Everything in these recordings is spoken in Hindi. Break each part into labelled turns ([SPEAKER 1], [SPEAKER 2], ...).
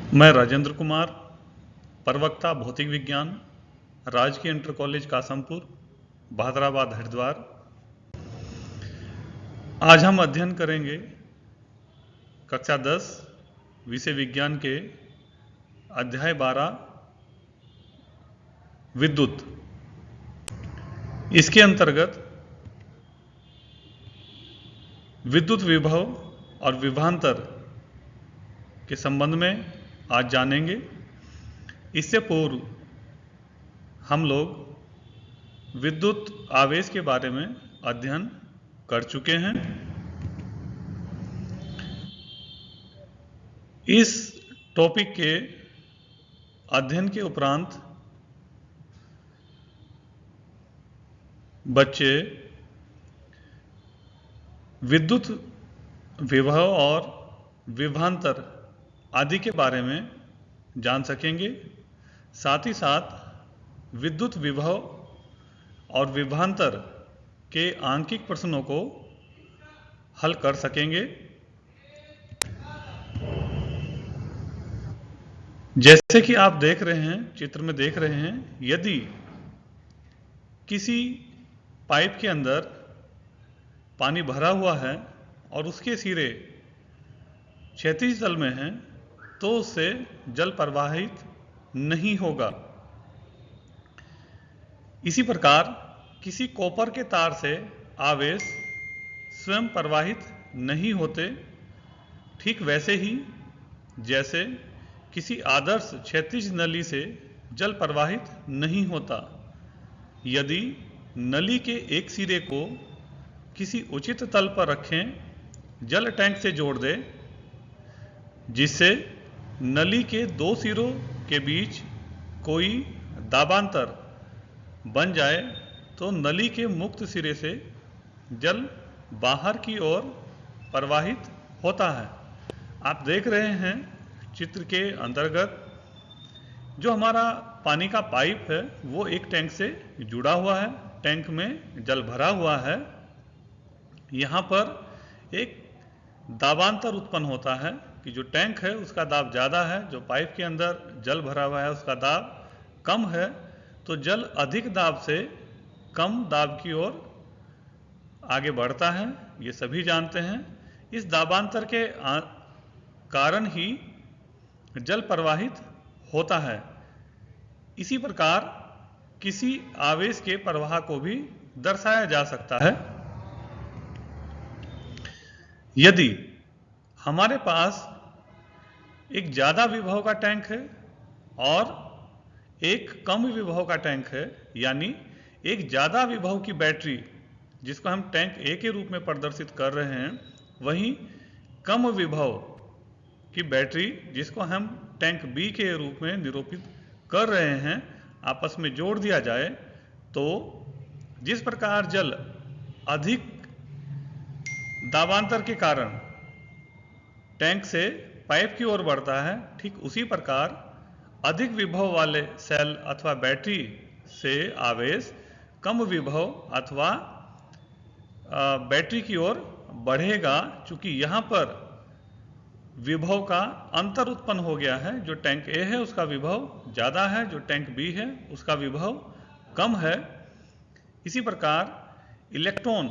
[SPEAKER 1] मैं राजेंद्र कुमार, प्रवक्ता भौतिक विज्ञान, राजकीय इंटर कॉलेज कासमपुर, बहादुराबाद, हरिद्वार। आज हम अध्ययन करेंगे कक्षा 10 विषय विज्ञान के अध्याय 12 विद्युत। इसके अंतर्गत विद्युत विभव और विभवांतर के संबंध में आज जानेंगे। इससे पूर्व हम लोग विद्युत आवेश के बारे में अध्ययन कर चुके हैं। इस टॉपिक के अध्ययन के उपरांत बच्चे विद्युत विभव और विभवांतर आदि के बारे में जान सकेंगे। साथ ही साथ विद्युत विभव और विभवांतर के आंकिक प्रश्नों को हल कर सकेंगे। जैसे कि आप देख रहे हैं, चित्र में देख रहे हैं, यदि किसी पाइप के अंदर पानी भरा हुआ है और उसके सिरे क्षैतिज तल में हैं, तो उससे जल प्रवाहित नहीं होगा। इसी प्रकार किसी कॉपर के तार से आवेश स्वयं प्रवाहित नहीं होते। ठीक वैसे ही जैसे किसी आदर्श क्षैतिज नली से जल प्रवाहित नहीं होता। यदि नली के एक सिरे को किसी उचित तल पर रखें, जल टैंक से जोड़ दें, जिससे नली के दो सिरों के बीच कोई दाबांतर बन जाए, तो नली के मुक्त सिरे से जल बाहर की ओर प्रवाहित होता है। आप देख रहे हैं चित्र के अंतर्गत जो हमारा पानी का पाइप है वो एक टैंक से जुड़ा हुआ है, टैंक में जल भरा हुआ है। यहाँ पर एक दाबांतर उत्पन्न होता है कि जो टैंक है उसका दाब ज़्यादा है, जो पाइप के अंदर जल भरा हुआ है उसका दाब कम है, तो जल अधिक दाब से कम दाब की ओर आगे बढ़ता है। ये सभी जानते हैं। इस दाबांतर के कारण ही जल प्रवाहित होता है। इसी प्रकार किसी आवेश के प्रवाह को भी दर्शाया जा सकता है। यदि हमारे पास एक ज़्यादा विभव का टैंक है और एक कम विभव का टैंक है, यानी एक ज़्यादा विभव की बैटरी जिसको हम टैंक ए के रूप में प्रदर्शित कर रहे हैं, वहीं कम विभव की बैटरी जिसको हम टैंक बी के रूप में निरूपित कर रहे हैं, आपस में जोड़ दिया जाए तो जिस प्रकार जल अधिक दाबांतर के कारण टैंक से पाइप की ओर बढ़ता है, ठीक उसी प्रकार अधिक विभव वाले सेल अथवा बैटरी से आवेश कम विभव अथवा बैटरी की ओर बढ़ेगा। चूंकि यहाँ पर विभव का अंतर उत्पन्न हो गया है, जो टैंक ए है उसका विभव ज़्यादा है, जो टैंक बी है उसका विभव कम है। इसी प्रकार इलेक्ट्रॉन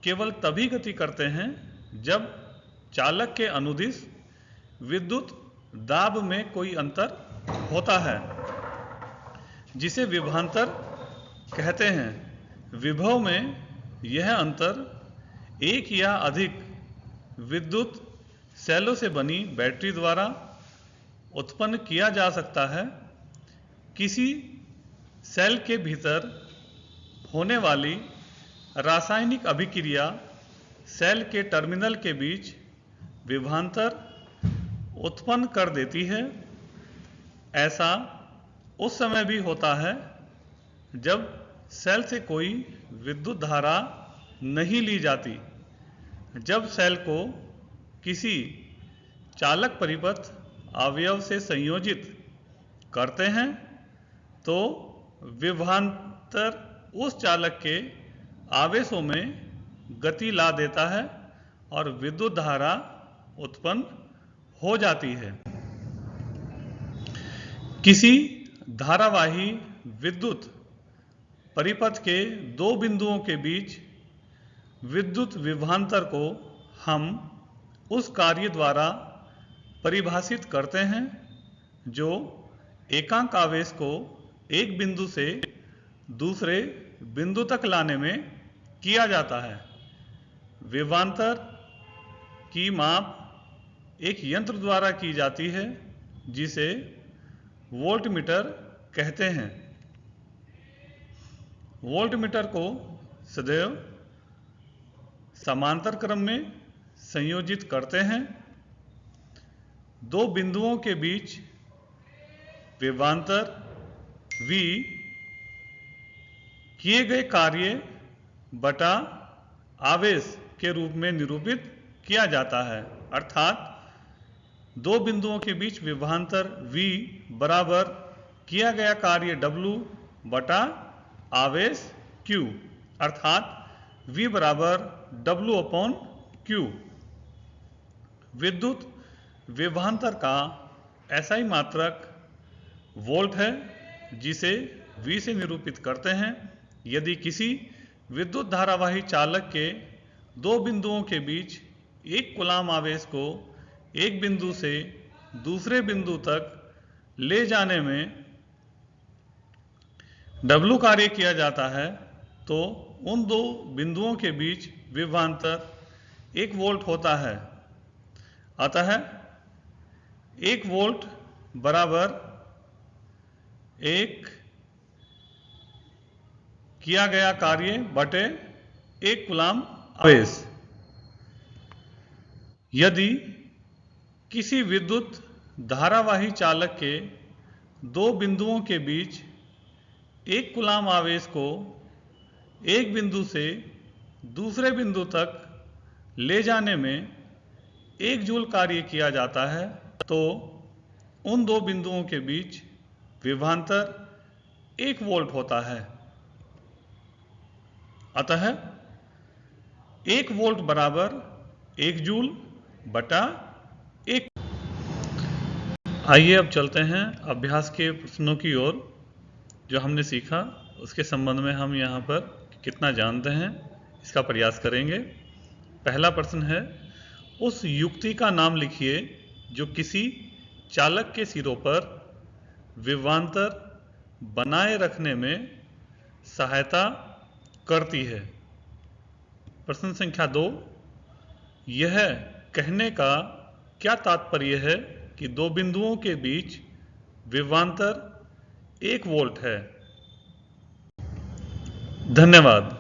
[SPEAKER 1] केवल तभी गति करते हैं जब चालक के अनुदिश विद्युत दाब में कोई अंतर होता है, जिसे विभवांतर कहते हैं। विभव में यह अंतर एक या अधिक विद्युत सेलों से बनी बैटरी द्वारा उत्पन्न किया जा सकता है। किसी सेल के भीतर होने वाली रासायनिक अभिक्रिया सेल के टर्मिनल के बीच विभवांतर उत्पन्न कर देती है। ऐसा उस समय भी होता है जब सेल से कोई विद्युत धारा नहीं ली जाती। जब सेल को किसी चालक परिपथ अवयव से संयोजित करते हैं तो विभवांतर उस चालक के आवेशों में गति ला देता है और विद्युत धारा उत्पन्न हो जाती है। किसी धारावाही विद्युत परिपथ के दो बिंदुओं के बीच विद्युत विभवांतर को हम उस कार्य द्वारा परिभाषित करते हैं जो एकांक आवेश को एक बिंदु से दूसरे बिंदु तक लाने में किया जाता है। विभवांतर की माप एक यंत्र द्वारा की जाती है जिसे वोल्टमीटर कहते हैं। वोल्टमीटर को सदैव समांतर क्रम में संयोजित करते हैं। दो बिंदुओं के बीच विभवांतर V किए गए कार्य बटा आवेश के रूप में निरूपित किया जाता है, अर्थात दो बिंदुओं के बीच विभवांतर V बराबर किया गया कार्य W बटा आवेश Q, अर्थात V बराबर W अपॉन Q। विद्युत विभवांतर का SI मात्रक वोल्ट है जिसे V से निरूपित करते हैं। यदि किसी विद्युत धारावाही चालक के दो बिंदुओं के बीच एक कूलाम आवेश को एक बिंदु से दूसरे बिंदु तक ले जाने में W कार्य किया जाता है, तो उन दो बिंदुओं के बीच विभवांतर 1 वोल्ट होता है। अतः 1 वोल्ट बराबर 1 किया गया कार्य बटे 1 कूलाम आवेश। यदि किसी विद्युत धारावाही चालक के दो बिंदुओं के बीच एक कूलाम आवेश को एक बिंदु से दूसरे बिंदु तक ले जाने में 1 जूल कार्य किया जाता है, तो उन दो बिंदुओं के बीच विभवांतर 1 वोल्ट होता है। अतः 1 वोल्ट बराबर 1 जूल बटा 1। आइए अब चलते हैं अभ्यास के प्रश्नों की ओर। जो हमने सीखा उसके संबंध में हम यहाँ पर कितना जानते हैं इसका प्रयास करेंगे। पहला प्रश्न है, उस युक्ति का नाम लिखिए जो किसी चालक के सिरों पर विभवांतर बनाए रखने में सहायता करती है। प्रश्न संख्या 2, यह कहने का क्या तात्पर्य है कि दो बिंदुओं के बीच विभवांतर 1 वोल्ट है। धन्यवाद।